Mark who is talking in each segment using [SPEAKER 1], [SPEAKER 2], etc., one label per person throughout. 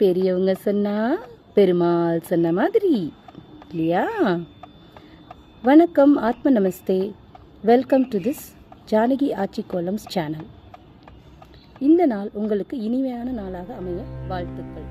[SPEAKER 1] பெரியவங்க சொன்னா பெருமாள் சொன்ன மாதிரி இல்லையா? வணக்கம், ஆத்ம நமஸ்தே. Welcome to this Janaki Aachi kolams channel. இந்த நாள் உங்களுக்கு இனிமையான நாளாக அமைய வாழ்த்துக்கள்.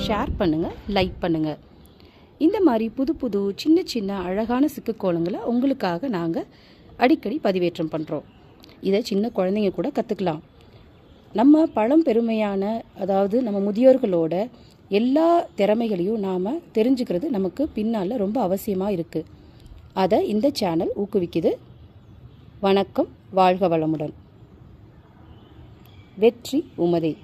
[SPEAKER 1] ஷேர் பண்ணுங்கள், லைக் பண்ணுங்கள். இந்த மாதிரி புது புது சின்ன சின்ன அழகான சிக்கு கோலங்களை உங்களுக்காக நாங்கள் அடிக்கடி பதிவேற்றம் பண்ணுறோம். இதை சின்ன குழந்தைங்க கூட கற்றுக்கலாம். நம்ம பழம்பெருமையான, அதாவது நம்ம முதியோர்களோட எல்லா திறமைகளையும் நாம் தெரிஞ்சுக்கிறது நமக்கு பின்னால் ரொம்ப அவசியமாக இருக்குது. அதை இந்த சேனல் ஊக்குவிக்குது. வணக்கம், வாழ்க வளமுடன். வெற்றி உமதே.